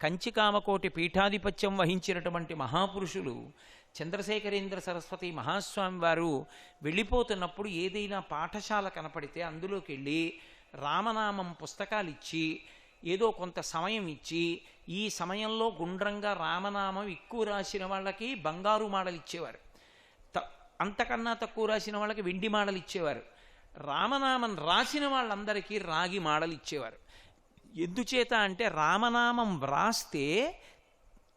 కంచికామకోటి పీఠాధిపత్యం వహించినటువంటి మహాపురుషులు చంద్రశేఖరేంద్ర సరస్వతి మహాస్వామి వారు వెళ్ళిపోతున్నప్పుడు ఏదైనా పాఠశాల కనపడితే అందులోకి వెళ్ళి రామనామం పుస్తకాలు ఇచ్చి ఏదో కొంత సమయం ఇచ్చి ఈ సమయంలో గుండ్రంగా రామనామం ఎక్కువ రాసిన వాళ్ళకి బంగారు మాడలు ఇచ్చేవారు, అంతకన్నా తక్కువ రాసిన వాళ్ళకి వెండి మాడలు ఇచ్చేవారు, రామనామం రాసిన వాళ్ళందరికీ రాగి మాడలు ఇచ్చేవారు. ఎందుచేత అంటే రామనామం వ్రాస్తే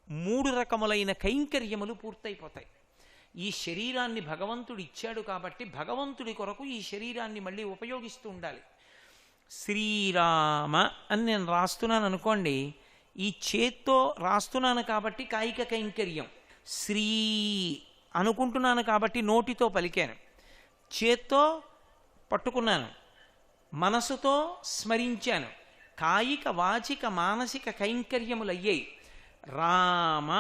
3 రకములైన కైంకర్యములు పూర్తయిపోతాయి. ఈ శరీరాన్ని భగవంతుడు ఇచ్చాడు కాబట్టి భగవంతుడి కొరకు ఈ శరీరాన్ని మళ్ళీ ఉపయోగిస్తూ ఉండాలి. శ్రీరామ అని నేను రాస్తున్నాను అనుకోండి, ఈ చేత్తో రాస్తున్నాను కాబట్టి కాయిక కైంకర్యం, శ్రీ అనుకుంటున్నాను కాబట్టి నోటితో పలికాను, చేత్తో పట్టుకున్నాను, మనసుతో స్మరించాను, కాయిక వాచిక మానసిక కైంకర్యములయ్యాయి. రామ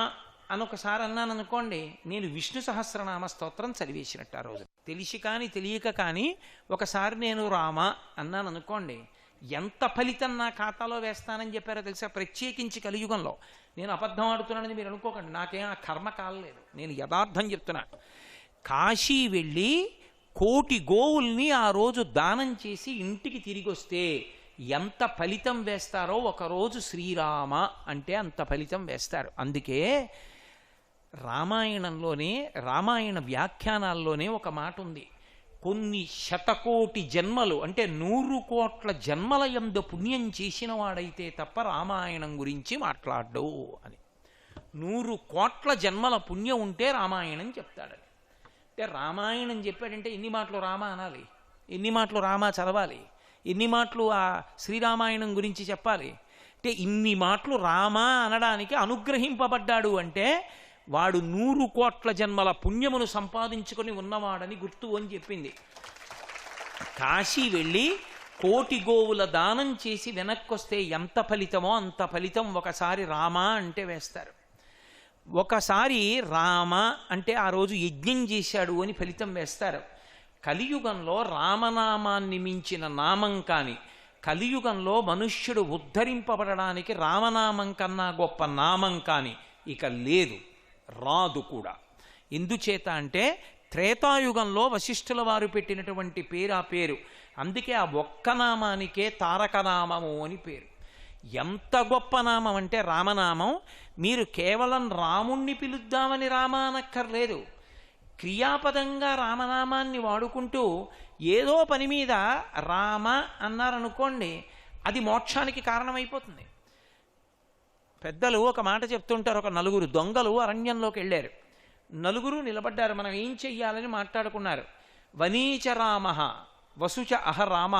అనొకసారి అన్నాను అనుకోండి, నేను విష్ణు సహస్రనామ స్తోత్రం చదివేసినట్టు ఆ రోజు. తెలిసి కానీ తెలియక కానీ ఒకసారి నేను రామ అన్నాను అనుకోండి, ఎంత ఫలితం నా ఖాతాలో వేస్తానని చెప్పారో తెలుసా? ప్రత్యేకించి కలియుగంలో. నేను అబద్ధం ఆడుతున్నానని మీరు అనుకోకండి, నాకేం ఆ కర్మ కాలేదు, నేను యథార్థం చెప్తున్నాను. కాశీ వెళ్ళి 1,000,000 గోవుల్ని ఆ రోజు దానం చేసి ఇంటికి తిరిగి వస్తే ఎంత ఫలితం వేస్తారో ఒకరోజు శ్రీరామ అంటే అంత ఫలితం వేస్తారు. అందుకే రామాయణంలోనే, రామాయణ వ్యాఖ్యానాల్లోనే ఒక మాట ఉంది, కొన్ని శతకోటి జన్మలు అంటే 100 కోట్ల జన్మల యందు పుణ్యం చేసిన వాడైతే తప్ప రామాయణం గురించి మాట్లాడ్డు అని. 100 కోట్ల జన్మల పుణ్యం ఉంటే రామాయణం చెప్తాడని. అంటే రామాయణం చెప్పాడంటే ఎన్ని మాటలు రామ అనాలి, ఎన్ని మాటలు రామ చదవాలి, ఎన్ని మాటలు ఆ శ్రీరామాయణం గురించి చెప్పాలి. అంటే ఇన్ని మాటలు రామ అనడానికి అనుగ్రహింపబడ్డాడు అంటే వాడు 100 కోట్ల జన్మల పుణ్యమును సంపాదించుకొని ఉన్నవాడని గుర్తు అని చెప్పింది. కాశీ వెళ్ళి 1,000,000 గోవుల దానం చేసి వెనక్కొస్తే ఎంత ఫలితమో అంత ఫలితం ఒకసారి రామ అంటే వేస్తారు. ఒకసారి రామ అంటే ఆ రోజు యజ్ఞం చేశాడు అని ఫలితం వేస్తారు. కలియుగంలో రామనామాన్ని మించిన నామం కానీ, కలియుగంలో మనుష్యుడు ఉద్ధరింపబడడానికి రామనామం కన్నా గొప్ప నామం కానీ ఇక లేదు, రాదు కూడా. ఎందుచేత అంటే త్రేతాయుగంలో వశిష్ఠుల వారు పెట్టినటువంటి పేరు ఆ పేరు. అందుకే ఆ ఒక్క నామానికే తారకనామము అని పేరు. ఎంత గొప్ప నామం అంటే రామనామం. మీరు కేవలం రాముణ్ణి పిలుద్దామని రామ అనక్కర్లేదు, క్రియాపదంగా రామనామాన్ని వాడుకుంటూ ఏదో పని మీద రామ అన్నారనుకోండి, అది మోక్షానికి కారణమైపోతుంది. పెద్దలు ఒక మాట చెప్తుంటారు, ఒక 4 దొంగలు అరణ్యంలోకి వెళ్ళారు. 4 నిలబడ్డారు, మనం ఏం చెయ్యాలని మాట్లాడుకున్నారు. వనీచ రామ వసుచ అహ రామ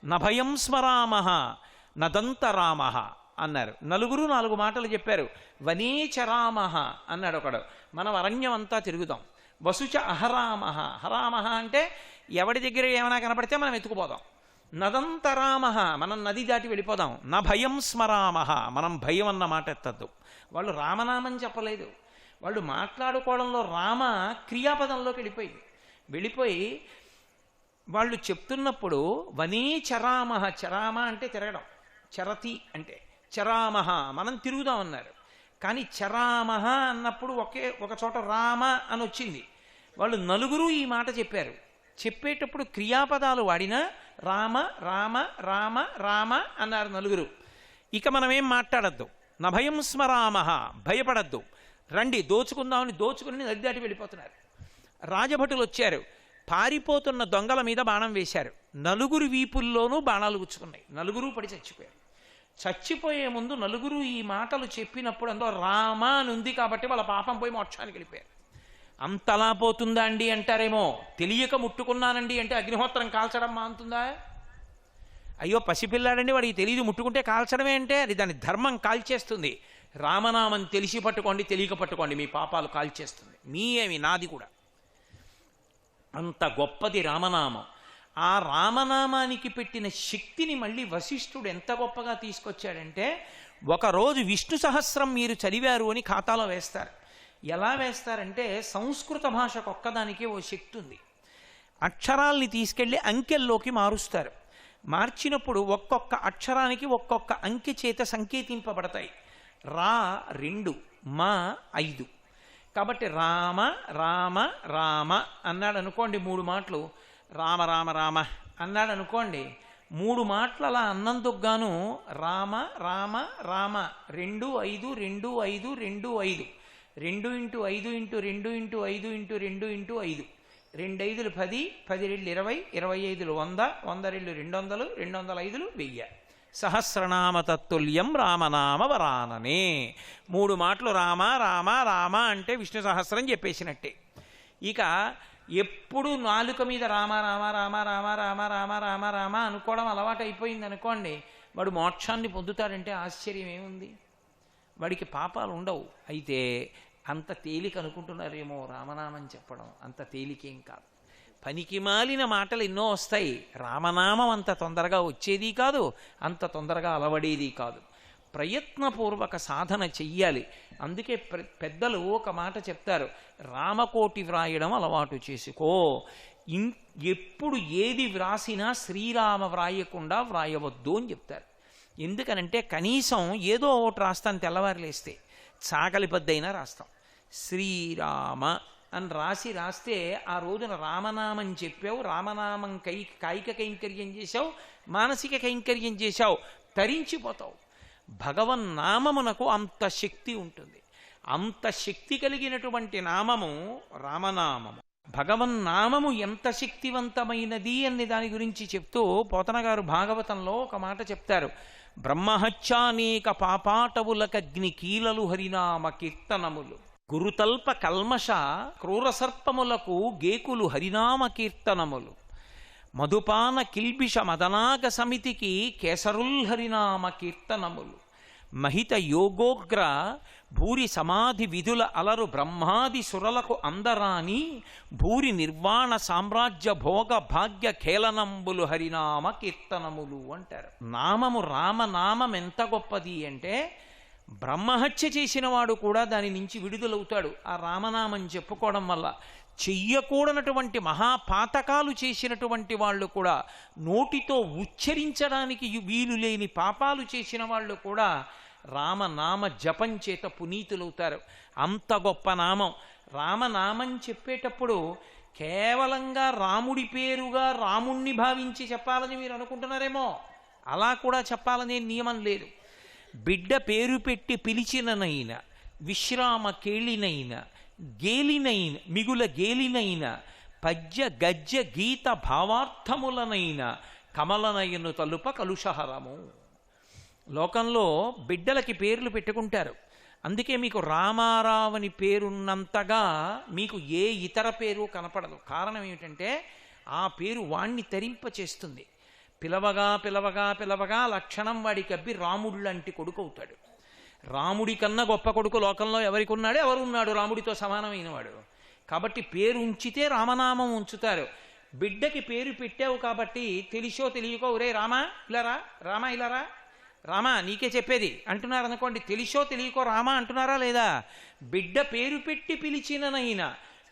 నభయం స్మరామ నదంత రామ అన్నారు. 4 మాటలు చెప్పారు. వనీచ రామ అన్నాడు ఒకడు, మనం అరణ్యం అంతా తిరుగుదాం. వసుచ అహరామ, హరామ అంటే ఎవడి దగ్గర ఏమైనా కనపడితే మనం ఎత్తుకుపోదాం. నదంతరామ, మనం నది దాటి వెళ్ళిపోదాం. నా భయం స్మరామ, మనం భయం అన్న మాట ఎత్తద్దు. వాళ్ళు రామనామం చెప్పలేదు, వాళ్ళు మాట్లాడుకోవడంలో రామ క్రియాపదంలోకి వెళ్ళిపోయి వాళ్ళు చెప్తున్నప్పుడు వనీ చరామ, చరామ అంటే తిరగడం, చరతి అంటే చరామహ మనం తిరుగుదాం అన్నారు. కానీ చరామహ అన్నప్పుడు ఒక చోట రామ అని వచ్చింది. వాళ్ళు 4 ఈ మాట చెప్పారు. చెప్పేటప్పుడు క్రియాపదాలు వాడినా రామ రామ రామ రామ అన్నారు 4. ఇక మనం ఏం మాట్లాడద్దు, నభయం స్మరామ, భయపడద్దు, రండి దోచుకుందామని దోచుకుని నది దాటి వెళ్ళిపోతున్నారు. రాజభటులు వచ్చారు, పారిపోతున్న దొంగల మీద బాణం వేశారు. 4 వీపుల్లోనూ బాణాలు గుచ్చుకున్నాయి, 4 పడి చచ్చిపోయారు. చచ్చిపోయే ముందు 4 ఈ మాటలు చెప్పినప్పుడు అందులో రామ అని ఉంది కాబట్టి వాళ్ళ పాపం పోయి మోక్షానికి వెళ్ళిపోయారు. అంతలా పోతుందా అండి అంటారేమో, తెలియక ముట్టుకున్నానండి అంటే అగ్నిహోత్రం కాల్చడం మానుతుందా? అయ్యో పసిపిల్లాడండి, వాడికి తెలియదు, ముట్టుకుంటే కాల్చడమే అంటే అది దాని ధర్మం కాల్చేస్తుంది. రామనామం తెలిసి పట్టుకోండి, తెలియక పట్టుకోండి, మీ పాపాలు కాల్చేస్తుంది. మీ నాది కూడా. అంత గొప్పది రామనామం. ఆ రామనామానికి పెట్టిన శక్తిని మళ్ళీ వశిష్ఠుడు ఎంత గొప్పగా తీసుకొచ్చాడంటే, ఒకరోజు విష్ణు సహస్రం మీరు చదివారు అని ఖాతాలో వేస్తారు. ఎలా వేస్తారంటే, సంస్కృత భాషకు ఒక్కదానికి ఓ శక్తి ఉంది. అక్షరాల్ని తీసుకెళ్ళి అంకెల్లోకి మారుస్తారు. మార్చినప్పుడు ఒక్కొక్క అక్షరానికి ఒక్కొక్క అంకె చేత సంకేతింపబడతాయి. రా 2, మా 5. కాబట్టి రామ రామ రామ అన్నాడు అనుకోండి 3 మాటలు, రామ రామ రామ అన్నాడు అనుకోండి 3 మాటలు అలా అన్నందుకు గాను రామ రామ రామ 2 5 2 5 2 5 2 × 5 × 2 × 5 × 2 × 5 2 5 10, 10 2 20, 25 100, 100 2 200, 205 1000. సహస్రనామ తత్తుల్యం రామనామ వరాననే. 3 మాటలు రామ రామ రామ అంటే విష్ణు సహస్రం చెప్పేసినట్టే. ఇక ఎప్పుడు నాలుక మీద రామ రామ రామ రామ రామ రామ రామ రామ అనుకోవడం అలవాటు అయిపోయింది అనుకోండి, వాడు మోక్షాన్ని పొందుతాడంటే ఆశ్చర్యం ఏముంది? వాడికి పాపాలు ఉండవు. అయితే అంత తేలిక అనుకుంటున్నారేమో రామనామం చెప్పడం, అంత తేలికేం కాదు. పనికి మాలిన మాటలు ఎన్నో వస్తాయి. రామనామం అంత తొందరగా వచ్చేది కాదు, అంత తొందరగా అలవడేది కాదు. ప్రయత్నపూర్వక సాధన చెయ్యాలి. అందుకే పెద్దలు ఒక మాట చెప్తారు, రామకోటి వ్రాయడం అలవాటు చేసుకో. ఎప్పుడు ఏది వ్రాసినా శ్రీరామ వ్రాయకుండా వ్రాయవద్దు అని చెప్తారు. ఎందుకనంటే కనీసం ఏదో ఒకటి రాస్తాను, తెల్లవారులేస్తే చాకలి పద్దైనా రాస్తాం. శ్రీరామ అని రాస్తే ఆ రోజున రామనామం చెప్పావు, రామనామం కాయిక కైంకర్యం చేశావు, మానసిక కైంకర్యం చేశావు, తరించిపోతావు. భగవన్నామమునకు అంత శక్తి ఉంటుంది. అంత శక్తి కలిగినటువంటి నామము రామనామము. భగవన్నామము ఎంత శక్తివంతమైనది అనే దాని గురించి చెప్తూ పోతన గారు భాగవతంలో ఒక మాట చెప్తారు. బ్రహ్మహత్యానేక పాపాటవులకగ్ని కీలలు హరినామ కీర్తనములు, గురుతల్ప కల్మష క్రూరసర్పములకు గేకులు హరినామ కీర్తనములు, మధుపాన కిల్బిష మదనాగ సమితికి కేసరుల్ హరినామ కీర్తనములు, మహిత యోగోగ్ర భూరి సమాధి విధుల అలరు బ్రహ్మాది సురలకు అందరాని భూరి నిర్వాణ సామ్రాజ్య భోగ భాగ్య ఖేళనంబులు హరినామ కీర్తనములు అంటారు. నామము రామనామం ఎంత గొప్పది అంటే బ్రహ్మహత్య చేసిన వాడు కూడా దాని నుంచి విడుదలవుతాడు ఆ రామనామం చెప్పుకోవడం వల్ల. చెయ్యకూడనటువంటి మహాపాతకాలు చేసినటువంటి వాళ్ళు కూడా, నోటితో ఉచ్చరించడానికి వీలు లేని పాపాలు చేసిన వాళ్ళు కూడా రామనామ జపం చేత పునీతులవుతారు. అంత గొప్ప నామం. రామనామం చెప్పేటప్పుడు కేవలంగా రాముడి పేరుగా రాముణ్ణి భావించి చెప్పాలని మీరు అనుకుంటున్నారేమో. అలా కూడా చెప్పాలనే నియమం లేదు. బిడ్డ పేరు పెట్టి పిలిచిననైనా, విశ్రామ కేళినైనా, గేలినైన మిగుల గేలినైన, పద్య గద్య గీత భావార్థములనైన కమలనయను తలుప కలుషహరము. లోకంలో బిడ్డలకి పేర్లు పెట్టుకుంటారు. అందుకే మీకు రామారావుని పేరున్నంతగా మీకు ఏ ఇతర పేరు కనపడదు. కారణం ఏమిటంటే ఆ పేరు వాణ్ణి తరింపచేస్తుంది. పిలవగా పిలవగా పిలవగా లక్షణం వాడికి అబ్బి రాముడు లాంటి కొడుకు అవుతాడు. రాముడి కన్నా గొప్ప కొడుకు లోకంలో ఎవరికి ఉన్నాడు? ఎవరున్నాడు? రాముడితో సమానమైన వాడు. కాబట్టి పేరు ఉంచితే రామనామం ఉంచుతారు. బిడ్డకి పేరు పెట్టావు కాబట్టి తెలిసో తెలియకో ఒరే రామా ఇలారా, రామా ఇలారా, రామా నీకే చెప్పేది అంటున్నారు అనుకోండి. తెలిసో తెలియకో రామా అంటున్నారా లేదా? బిడ్డ పేరు పెట్టి పిలిచిననైనా,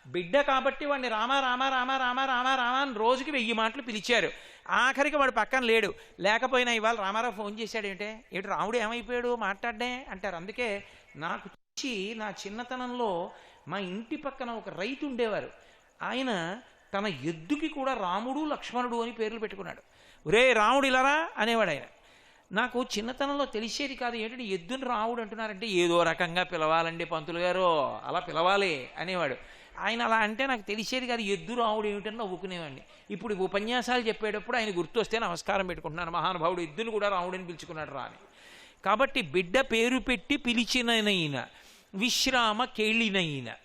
బిడ్డ కాబట్టి వాడిని రామ రామ రామ రామ రామ రామ అని రోజుకి 1000 మాటలు పిలిచారు. ఆఖరికి వాడు పక్కన లేడు. లేకపోయినా ఇవాళ రామారావు ఫోన్ చేశాడు ఏమిటి రాముడు ఏమైపోయాడు మాట్లాడ్డే అంటారు. అందుకే నాకు చూసి నా చిన్నతనంలో మా ఇంటి పక్కన ఒక రైతు ఉండేవారు. ఆయన తన ఎద్దుకి కూడా రాముడు లక్ష్మణుడు అని పేర్లు పెట్టుకున్నాడు. ఒరే రాముడు ఇలారా అనేవాడు ఆయన. నాకు చిన్నతనంలో తెలిసేది కాదు. ఏంటంటే ఎద్దుని రాముడు అంటున్నారంటే ఏదో రకంగా పిలవాలండి పంతులు గారు, అలా పిలవాలి అనేవాడు ఆయన. అలా అంటే నాకు తెలిసేది కాదు. ఎద్దు రాముడు ఏమిటని నవ్వుకునేవాడిని. ఇప్పుడు ఉపన్యాసాలు చెప్పేటప్పుడు ఆయన గుర్తొస్తే నమస్కారం పెట్టుకుంటున్నాను. మహానుభావుడు ఎద్దును కూడా రాముడిని పిలుచుకున్నాడు రా అని. కాబట్టి బిడ్డ పేరు పెట్టి పిలిచిననైనా, విశ్రామ కేళినైనా,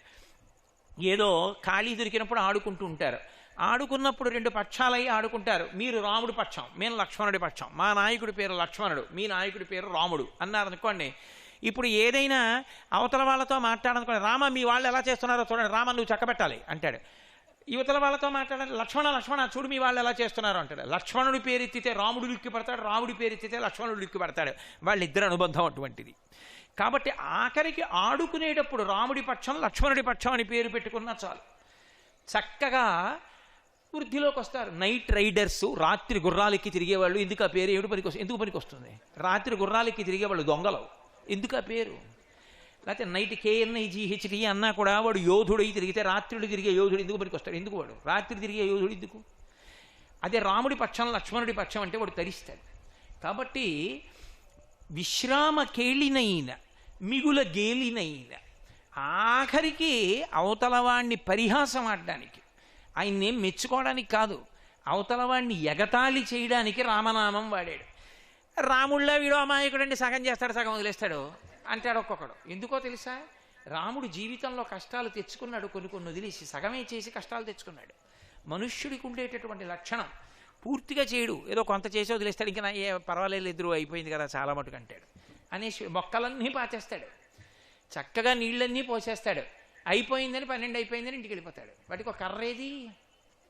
ఏదో ఖాళీ దొరికినప్పుడు ఆడుకుంటూ ఉంటారు. ఆడుకున్నప్పుడు 2 పక్షాలై ఆడుకుంటారు. మీరు రాముడి పక్షం, మేము లక్ష్మణుడి పక్షం. మా నాయకుడి పేరు లక్ష్మణుడు, మీ నాయకుడి పేరు రాముడు అన్నారనుకోండి. ఇప్పుడు ఏదైనా అవతల వాళ్ళతో మాట్లాడనుకోండి, రామ మీ వాళ్ళు ఎలా చేస్తున్నారో చూడండి, రామ నువ్వు చక్కబెట్టాలి అంటాడు. యువతల వాళ్ళతో మాట్లాడాలి, లక్ష్మణ లక్ష్మణ చూడు మీ వాళ్ళు ఎలా చేస్తున్నారు అంటాడు. లక్ష్మణుడి పేరు ఎత్తితే రాముడు లిక్కి పడతాడు, రాముడి పేరు ఎత్తితే లక్ష్మణుడు లిక్కి పడతాడు. వాళ్ళిద్దరు అనుబంధం అటువంటిది. కాబట్టి ఆఖరికి ఆడుకునేటప్పుడు రాముడి పక్షం లక్ష్మణుడి పక్షం అని పేరు పెట్టుకున్నా చాలు. చక్కగా వృద్ధిలోకి వస్తారు. నైట్ రైడర్స్, రాత్రి గుర్రాలెక్కి తిరిగేవాళ్ళు. ఎందుకు ఆ పేరు? ఎందుకు పనికి వస్తుంది? రాత్రి గుర్రాలెక్కి తిరిగేవాళ్ళు దొంగలు. ఎందుకు ఆ పేరు? లేకపోతే నైట్ KNIGHT అన్నా కూడా వాడు యోధుడై తిరిగితే రాత్రుడు తిరిగే యోధుడు ఎందుకు పనికొస్తాడు? ఎందుకు వాడు రాత్రి తిరిగే యోధుడు ఎందుకు? అదే రాముడి పక్షం లక్ష్మణుడి పక్షం అంటే వాడు తరిస్తాడు. కాబట్టి విశ్రామ కేళినైన మిగుల గేలినైన, ఆఖరికి అవతలవాణ్ణి పరిహాసం ఆడడానికి, ఆయన్నేం మెచ్చుకోవడానికి కాదు, అవతలవాణ్ణి ఎగతాళి చేయడానికి రామనామం వాడాడు. రాముళ్ళ వీడు అమాయకుడండి, సగం చేస్తాడు సగం వదిలేస్తాడు అంటాడు ఒక్కొక్కడు. ఎందుకో తెలుసా? రాముడు జీవితంలో కష్టాలు తెచ్చుకున్నాడు, కొన్ని కొన్ని వదిలేసి సగమే చేసి కష్టాలు తెచ్చుకున్నాడు. మనుష్యుడికి ఉండేటటువంటి లక్షణం, పూర్తిగా చేయడు, ఏదో కొంత చేసి వదిలేస్తాడు, ఇంకా ఏ పర్వాలేదు ఎదురు అయిపోయింది కదా చాలా మటుకు అంటాడు అనేసి మొక్కలన్నీ పాచేస్తాడు, చక్కగా నీళ్ళన్నీ పోసేస్తాడు, అయిపోయిందని 12 అయిపోయిందని ఇంటికి వెళ్ళిపోతాడు. వాటికి ఒక కర్రేది,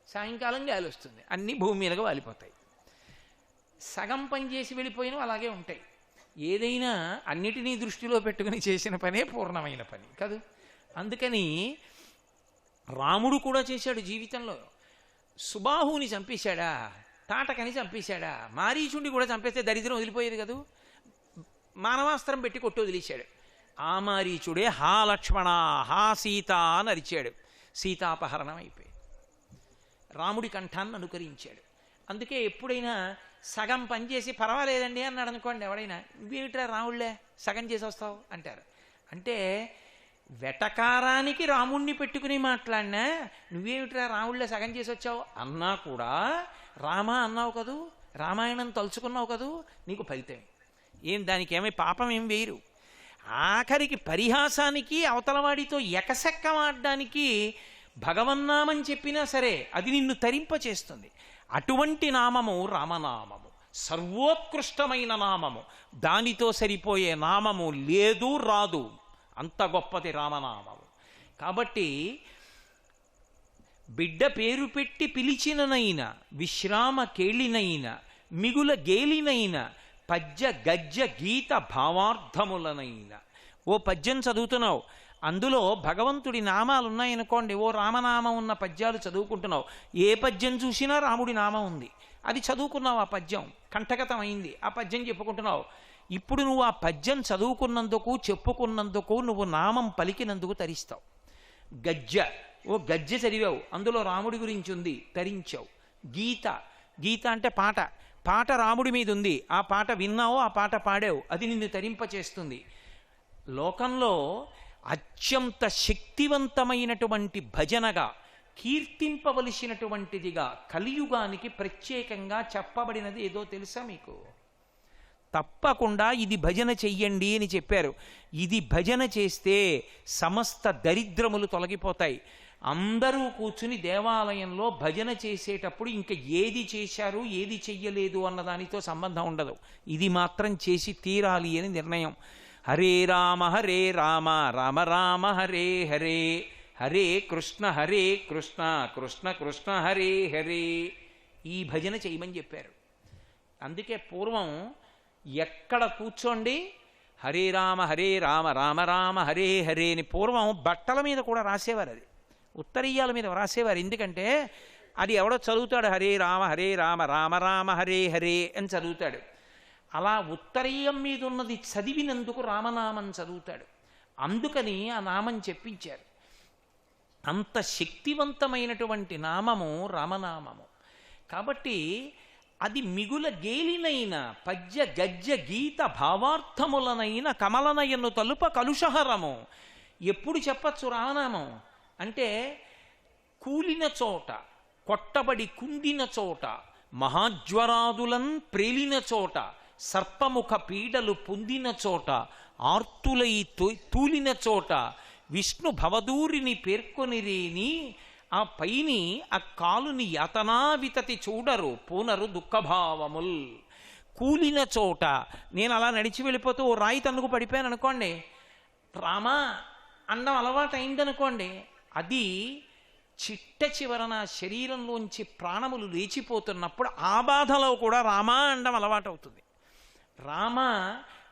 సాయంకాలం గాలి వస్తుంది, అన్నీ భూమి మీదగా వాలిపోతాయి. సగం పని చేసి వెళ్ళిపోయినవి అలాగే ఉంటాయి. ఏదైనా అన్నిటినీ దృష్టిలో పెట్టుకుని చేసిన పనే పూర్ణమైన పని కాదు. అందుకని రాముడు కూడా చేశాడు జీవితంలో. సుబాహుని చంపేశాడా, తాటకని చంపేశాడా, మారీచుండి కూడా చంపేస్తే దరిద్రం వదిలిపోయేది కదూ. మానవాస్త్రం పెట్టి కొట్టి వదిలేశాడు. ఆ మారీచుడే హా లక్ష్మణ హా సీత అని అరిచాడు, సీతాపహరణం అయిపోయి రాముడి కంఠాన్ని అనుకరించాడు. అందుకే ఎప్పుడైనా సగం పని చేసి పర్వాలేదండి అన్నాడు అనుకోండి, ఎవడైనా నువ్వేమిట్రా రాముళ్ళే సగం చేసి వస్తావు అంటారు. అంటే వెటకారానికి రాముణ్ణి పెట్టుకుని మాట్లాడినా నువ్వేమిట్రా రాముళ్ళే సగం చేసి వచ్చావు అన్నా కూడా రామ అన్నావు కదూ, రామాయణం తలుచుకున్నావు కదూ, నీకు ఫలితం ఏం, దానికి ఏమీ పాపం ఏం వేయరు. ఆఖరికి పరిహాసానికి అవతలవాడితో ఎకసెక్కమాడడానికి భగవన్నామని చెప్పినా సరే అది నిన్ను తరింపచేస్తుంది. అటువంటి నామము రామనామము, సర్వోత్కృష్టమైన నామము. దానితో సరిపోయే నామము లేదు రాదు, అంత గొప్పది రామనామము. కాబట్టి బిడ్డ పేరు పెట్టి పిలిచిననైన, విశ్రామ కేళినైన, మిగుల గేలినైన, పద్య గద్య గీత భావార్థములనైన. ఓ పద్యం చదువుతున్నావు, అందులో భగవంతుడి నామాలు ఉన్నాయనుకోండి, ఓ రామనామం ఉన్న పద్యాలు చదువుకుంటున్నావు, ఏ పద్యం చూసినా రాముడి నామం ఉంది, అది చదువుకున్నావు, ఆ పద్యం కంఠగతం అయింది, ఆ పద్యం చెప్పుకుంటున్నావు. ఇప్పుడు నువ్వు ఆ పద్యం చదువుకున్నందుకు చెప్పుకున్నందుకు నువ్వు నామం పలికినందుకు తరిస్తావు. గజ్జ, ఓ గజ్జ చదివావు, అందులో రాముడి గురించి ఉంది, తరించావు. గీత, గీత అంటే పాట, పాట రాముడి మీద ఉంది, ఆ పాట విన్నావు, ఆ పాట పాడావు, అది నిన్ను తరింపచేస్తుంది. లోకంలో అత్యంత శక్తివంతమైనటువంటి భజనగా కీర్తింపవలసినటువంటిదిగా కలియుగానికి ప్రత్యేకంగా చెప్పబడినది ఏదో తెలుసా మీకు? తప్పకుండా ఇది భజన చెయ్యండి అని చెప్పారు. ఇది భజన చేస్తే సమస్త దరిద్రములు తొలగిపోతాయి. అందరూ కూర్చుని దేవాలయంలో భజన చేసేటప్పుడు ఇంకా ఏది చేశారు ఏది చెయ్యలేదు అన్నదానితో సంబంధం ఉండదు, ఇది మాత్రం చేసి తీరాలి అని నిర్ణయం. హరే రామ రామ రామ హరే హరే, హరే కృష్ణ కృష్ణ కృష్ణ హరే హరే, ఈ భజన చేయమని చెప్పారు. అందుకే పూర్వం ఎక్కడ కూర్చోండి హరే రామ రామ రామ హరే హరే అని పూర్వం బట్టల మీద కూడా రాసేవారు, అది ఉత్తరీయాల మీద రాసేవారు. ఎందుకంటే అది ఎవడో చదువుతాడు, హరే రామ రామ రామ హరే హరే అని చదువుతాడు. అలా ఉత్తరీయం మీద ఉన్నది చదివినందుకు రామనామం చదువుతాడు. అందుకని ఆ నామం చెప్పించారు. అంత శక్తివంతమైనటువంటి నామము రామనామము. కాబట్టి అది మిగుల గేలినైన, పద్య గద్య గీత భావార్థములనైన, కమలనయను తలుప కలుషహరము. ఎప్పుడు చెప్పచ్చు రామనామం అంటే? కూలిన చోట, కొట్టబడి కుందిన చోట, మహాజ్వరాదులన్ ప్రేలిన చోట, సర్పముఖ పీడలు పొందిన చోట, ఆర్తులై తూలిన చోట, విష్ణు భవదూరిని పేర్కొనిరేని ఆ పైని ఆ కాలుని యాతనావితతి చూడరు పూనరు దుఃఖభావముల్. కూలిన చోట, నేను అలా నడిచి వెళ్ళిపోతూ ఓ రాయి తన్నుకు పడిపోయాను అనుకోండి, రామా అండం అలవాటు అయిందనుకోండి, అది చిట్ట చివరన శరీరంలోంచి ప్రాణములు లేచిపోతున్నప్పుడు ఆ బాధలో కూడా రామా అండం అలవాటు అవుతుంది. రామ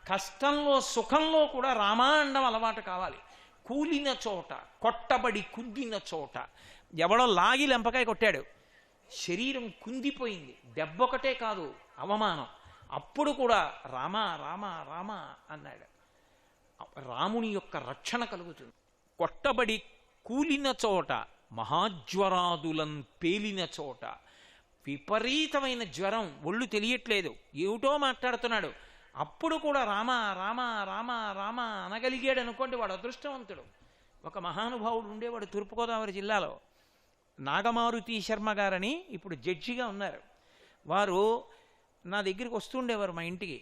కష్టంలో సుఖంలో కూడా రామా అండం అలవాటు కావాలి. కూలిన చోట, కొట్టబడి కుందిన చోట, ఎవడో లాగి లెంపకాయ కొట్టాడు, శరీరం కుందిపోయింది, దెబ్బొకటే కాదు అవమానం, అప్పుడు కూడా రామ రామ రామ అన్నాడు. రాముని యొక్క రక్షణ కలుగుతుంది. కొట్టబడి కూలిన చోట, మహాజ్వరాదులం పేలిన చోట, విపరీతమైన జ్వరం, ఒళ్ళు తెలియట్లేదు, ఏమిటో మాట్లాడుతున్నాడు, అప్పుడు కూడా రామ రామ రామ రామ అనగలిగాడు అనుకోండి, వాడు అదృష్టవంతుడు. ఒక మహానుభావుడు ఉండేవాడు తూర్పుగోదావరి జిల్లాలో, నాగమారుతి శర్మ గారని, ఇప్పుడు జడ్జిగా ఉన్నారు. వారు నా దగ్గరికి వస్తుండేవారు మా ఇంటికి.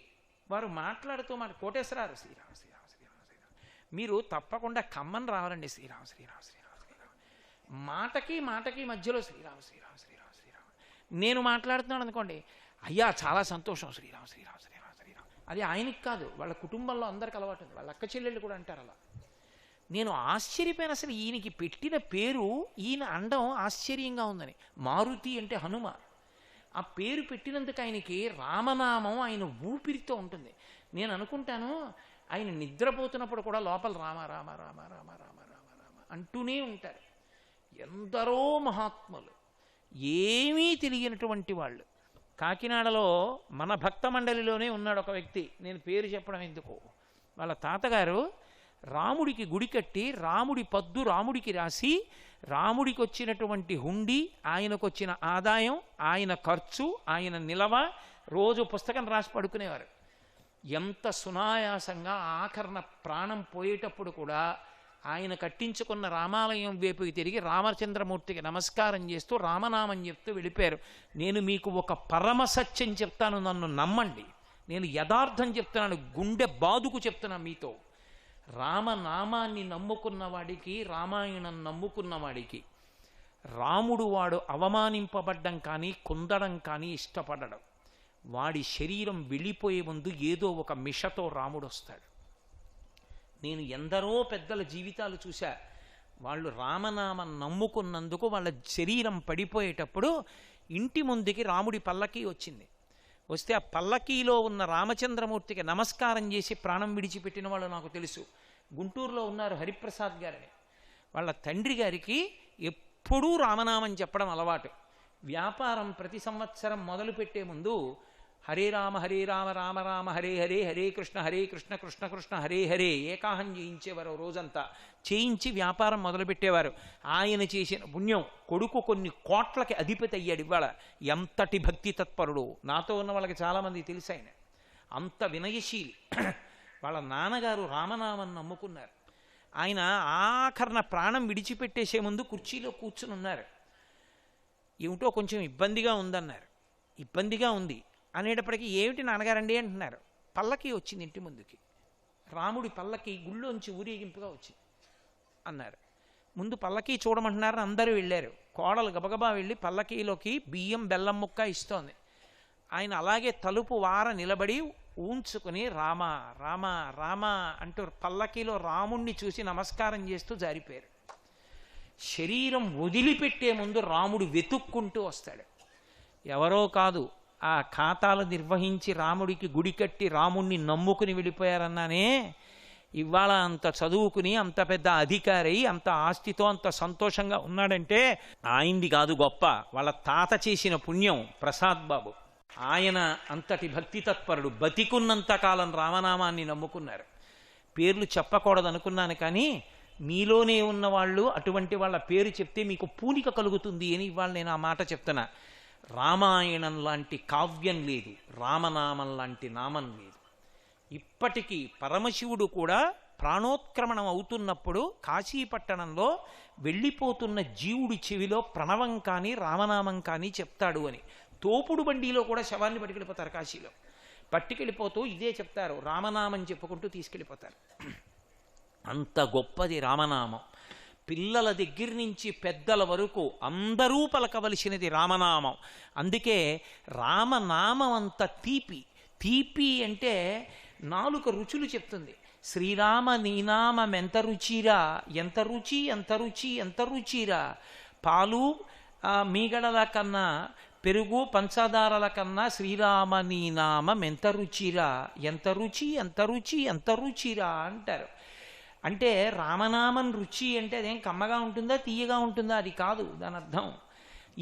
వారు మాట్లాడుతూ కోటేశ్వరారు, శ్రీరామ శ్రీరామ శ్రీరామ శ్రీరామ, మీరు తప్పకుండా ఖమ్మం రావాలండి, శ్రీరామ శ్రీరామ శ్రీరామ శ్రీరామ, మాటకి మాటకి మధ్యలో శ్రీరామ శ్రీరామ శ్రీరామ శ్రీరామ. నేను మాట్లాడుతున్నాను అనుకోండి, అయ్యా చాలా సంతోషం, శ్రీరామ శ్రీరామ శ్రీరామ శ్రీరామ. అది ఆయనకి కాదు, వాళ్ళ కుటుంబంలో అందరికి అలవాటు ఉంది, వాళ్ళ అక్క చెల్లెళ్ళు కూడా అంటారు అలా. నేను ఆశ్చర్యపోయిన, అసలు ఈయనకి పెట్టిన పేరు, ఈయన అండం ఆశ్చర్యంగా ఉందని. మారుతి అంటే హనుమ. ఆ పేరు పెట్టినందుకు ఆయనకి రామనామం ఆయన ఊపిరితో ఉంటుంది. నేను అనుకుంటాను, ఆయన నిద్రపోతున్నప్పుడు కూడా లోపల రామ రామ రామ రామ రామ రామ రామ అంటూనే ఉంటారు. ఎందరో మహాత్ములు, ఏమీ తెలియనటువంటి వాళ్ళు. కాకినాడలో మన భక్త మండలిలోనే ఉన్నాడు ఒక వ్యక్తి, నేను పేరు చెప్పడం ఎందుకు, వాళ్ళ తాతగారు రాముడికి గుడి కట్టి, రాముడి పద్దు రాముడికి రాసి, రాముడికి వచ్చినటువంటి హుండీ, ఆయనకు వచ్చిన ఆదాయం, ఆయన ఖర్చు, ఆయన నిలవ, రోజు పుస్తకం రాసి పడుకునేవారు. ఎంత సునాయాసంగా ఆఖరణ ప్రాణం పోయేటప్పుడు కూడా ఆయన కట్టించుకున్న రామాలయం వైపుకి తిరిగి రామచంద్రమూర్తికి నమస్కారం చేస్తూ రామనామం చెప్తూ వెళ్ళిపోయారు. నేను మీకు ఒక పరమసత్యం చెప్తాను, నన్ను నమ్మండి, నేను యథార్థం చెప్తున్నాను, గుండె బాదుకు చెప్తున్నాను మీతో. రామనామాన్ని నమ్ముకున్న వాడికి, రామాయణం నమ్ముకున్న వాడికి, రాముడు వాడు అవమానింపబడ్డం కానీ కుందడం కానీ ఇష్టపడడం. వాడి శరీరం వెళ్ళిపోయే ముందు ఏదో ఒక మిషతో రాముడు వస్తాడు. నేను ఎందరో పెద్దల జీవితాలు చూశా, వాళ్ళు రామనామం నమ్ముకున్నందుకు వాళ్ళ శరీరం పడిపోయేటప్పుడు ఇంటి ముందుకి రాముడి పల్లకీ వచ్చింది. వస్తే ఆ పల్లకీలో ఉన్న రామచంద్రమూర్తికి నమస్కారం చేసి ప్రాణం విడిచిపెట్టిన వాళ్ళు నాకు తెలుసు. గుంటూరులో ఉన్నారు హరిప్రసాద్ గారని. వాళ్ళ తండ్రి గారికి ఎప్పుడూ రామనామం చెప్పడం అలవాటు. వ్యాపారం ప్రతి సంవత్సరం మొదలుపెట్టే ముందు హరే రామ రామ రామ హరే హరే, హరే కృష్ణ కృష్ణ కృష్ణ హరే హరే ఏకాహం చేయించేవారు. రోజంతా చేయించి వ్యాపారం మొదలుపెట్టేవారు. ఆయన చేసిన పుణ్యం కొడుకు కొన్ని కోట్లకి అధిపతి అయ్యాడు. ఇవాళ ఎంతటి భక్తి తత్పరుడు, నాతో ఉన్న వాళ్ళకి చాలామంది తెలుసు. ఆయన అంత వినయశీలి. వాళ్ళ నాన్నగారు రామనామం నమ్ముకున్నారు. ఆయన ఆఖరణ ప్రాణం విడిచిపెట్టేసే ముందు కుర్చీలో కూర్చుని ఉన్నారు. ఏమిటో కొంచెం ఇబ్బందిగా ఉందన్నారు. ఇబ్బందిగా ఉంది అనేటప్పటికీ, ఏమిటి నాన్నగారండి అంటున్నారు. పల్లకి వచ్చింది ఇంటి ముందుకి, రాముడి పల్లకి గుళ్ళోంచి ఊరేగింపుగా వచ్చింది అన్నారు. ముందు పల్లకీ చూడమంటున్నారు, అందరూ వెళ్ళారు. కోడలు గబగబా వెళ్ళి పల్లకీలోకి బియ్యం బెల్లం ముక్క ఇస్తోంది. ఆయన అలాగే తలుపు వార నిలబడి ఊంచుకుని రామ రామ రామ అంటూ పల్లకీలో రాముణ్ణి చూసి నమస్కారం చేస్తూ జారిపోయారు. శరీరం వదిలిపెట్టే ముందు రాముడు వెతుక్కుంటూ వస్తాడు. ఎవరో కాదు, ఆ ఖాతాలు నిర్వహించి రాముడికి గుడి కట్టి రాముణ్ణి నమ్ముకుని వెళ్ళిపోయారన్నానే, ఇవాళ అంత చదువుకుని అంత పెద్ద అధికారి అంత ఆస్తితో అంత సంతోషంగా ఉన్నాడంటే ఆయనది కాదు గొప్ప, వాళ్ళ తాత చేసిన పుణ్యం. ప్రసాద్ బాబు ఆయన అంతటి భక్తి తత్పరుడు. బతికున్నంతకాలం రామనామాన్ని నమ్ముకున్నారు. పేర్లు చెప్పకూడదు అనుకున్నాను, కానీ మీలోనే ఉన్నవాళ్ళు అటువంటి వాళ్ళ పేరు చెప్తే మీకు పూనిక కలుగుతుంది అని ఇవాళ నేను ఆ మాట చెప్తున్నా. రామాయణం లాంటి కావ్యం లేదు, రామనామం లాంటి నామం లేదు. ఇప్పటికీ పరమశివుడు కూడా ప్రాణోత్క్రమణం అవుతున్నప్పుడు కాశీపట్టణంలో వెళ్ళిపోతున్న జీవుడి చెవిలో ప్రణవం కానీ రామనామం కానీ చెప్తాడు అని. తోపుడు బండిలో కూడా శవాన్ని పట్టుకెళ్ళిపోతారు. కాశీలో పట్టుకెళ్ళిపోతూ ఇదే చెప్తారు, రామనామం చెప్పుకుంటూ తీసుకెళ్ళిపోతారు. అంత గొప్పది రామనామం. పిల్లల దగ్గర నుంచి పెద్దల వరకు అందరూ పలకవలసినది రామనామం. అందుకే రామనామం అంత తీపి. తీపి అంటే నాలుక రుచులు చెప్తుంది. శ్రీరామ నీనామం ఎంత రుచిరా, ఎంత రుచి ఎంత రుచి ఎంత రుచిరా. పాలు మీగడల కన్నా, పెరుగు పంచదారల కన్నా శ్రీరామ నీనామం ఎంత రుచిరా, ఎంత రుచి ఎంత రుచి ఎంత రుచిరా అంటారు. అంటే రామనామం రుచి అంటే అదేం కమ్మగా ఉంటుందా తీయగా ఉంటుందా, అది కాదు దాని అర్థం.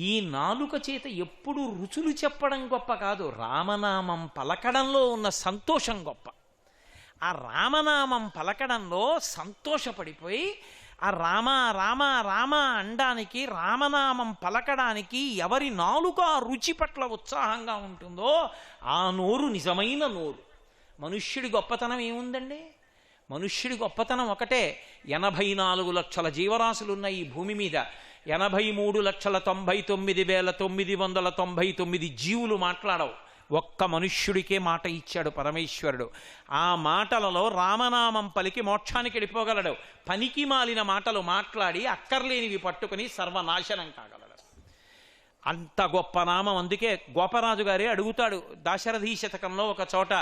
ఈ నాలుక చేత ఎప్పుడు రుచులు చెప్పడం గొప్ప కాదు, రామనామం పలకడంలో ఉన్న సంతోషం గొప్ప. ఆ రామనామం పలకడంలో సంతోషపడిపోయి ఆ రామ రామ రామ అనడానికి, రామనామం పలకడానికి ఎవరి నాలుక రుచి పట్ల ఉత్సాహంగా ఉంటుందో ఆ నోరు నిజమైన నోరు. మనుష్యుడి గొప్పతనం ఏముందండి? మనుష్యుడి గొప్పతనం ఒకటే. 84 లక్షల జీవరాశులు ఉన్నాయి ఈ భూమి మీద. 83,99,999 జీవులు మాట్లాడవు. ఒక్క మనుష్యుడికే మాట ఇచ్చాడు పరమేశ్వరుడు. ఆ మాటలలో రామనామం పలికి మోక్షానికి వెళ్ళిపోగలడు. పనికి మాలిన మాటలు మాట్లాడి అక్కర్లేనివి పట్టుకుని సర్వనాశనం కాగలడు. అంత గొప్ప నామం. అందుకే గోపరాజు గారే అడుగుతాడు దాశరథీ శతకంలో ఒక చోట,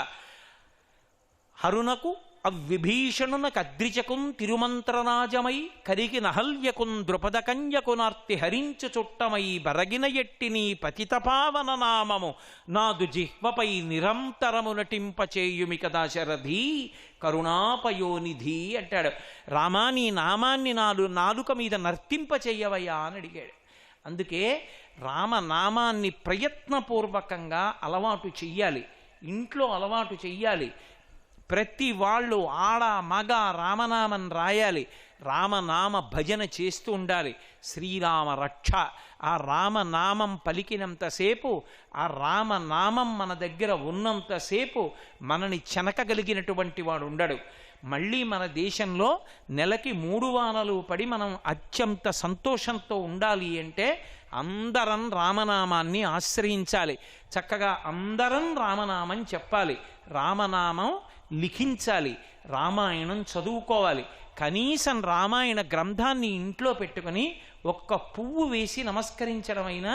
హరునకు అవ్విభీషణునకు అద్రిచకున్ తిరుమంత్రరాజమై కరికి నహల్యకున్ ద్రుపదకన్యకునార్తి హరించు చుట్టమై బరగిన ఎట్టిని పతితపావన నామము నాదు జిహ్వపై నిరంతరము నటింపచేయుమిక దాశరథి కరుణాపయోనిధి అంటాడు. రామా, నీ నామాన్ని నాలుక మీద నర్తింపచేయవయ్యా అని అడిగాడు. అందుకే రామనామాన్ని ప్రయత్నపూర్వకంగా అలవాటు చెయ్యాలి, ఇంట్లో అలవాటు చెయ్యాలి. ప్రతి వాళ్ళు ఆడ మగ రామనామం రాయాలి, రామనామ భజన చేస్తూ ఉండాలి. శ్రీరామ రక్ష. ఆ రామనామం పలికినంతసేపు, ఆ రామనామం మన దగ్గర ఉన్నంతసేపు మనని చెనకగలిగినటువంటి వాడు ఉండడు. మళ్ళీ మన దేశంలో నెలకి 3 వానలు పడి మనం అత్యంత సంతోషంతో ఉండాలి అంటే అందరం రామనామాన్ని ఆశ్రయించాలి. చక్కగా అందరం రామనామం చెప్పాలి, రామనామం లిఖించాలి, రామాయణం చదువుకోవాలి. కనీసం రామాయణ గ్రంథాన్ని ఇంట్లో పెట్టుకుని ఒక్క పువ్వు వేసి నమస్కరించడమైనా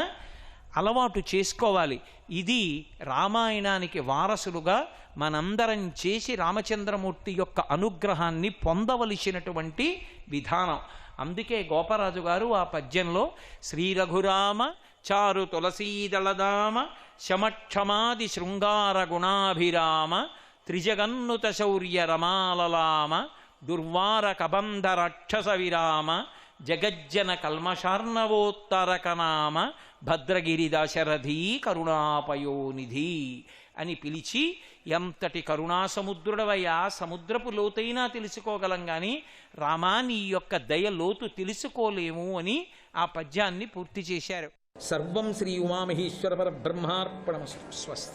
అలవాటు చేసుకోవాలి. ఇది రామాయణానికి వారసులుగా మనందరం చేసి రామచంద్రమూర్తి యొక్క అనుగ్రహాన్ని పొందవలసినటువంటి విధానం. అందుకే గోపరాజు గారు ఆ పద్యంలో శ్రీ రఘురామ చారు తులసీదళదామ శమక్షమాది శృంగార గుణాభిరామ త్రిజగన్నుత శౌర్య రమాలలామ దుర్వార కబంధ రాక్షస విరామ జగజ్జన కల్మషార్ణవోత్తరకనామ భద్రగిరి దాశరథీ కరుణాపయోనిధి అని పిలిచి, ఎంతటి కరుణాసముద్రుడవయ్యా, సముద్రపు లోతైనా తెలుసుకోగలం కానీ రామా నీ యొక్క దయ లోతు తెలుసుకోలేము అని ఆ పద్యాన్ని పూర్తి చేశారు. సర్వం శ్రీ ఉమామహేశ్వర పరబ్రహ్మార్పణమస్తు. స్వస్తి.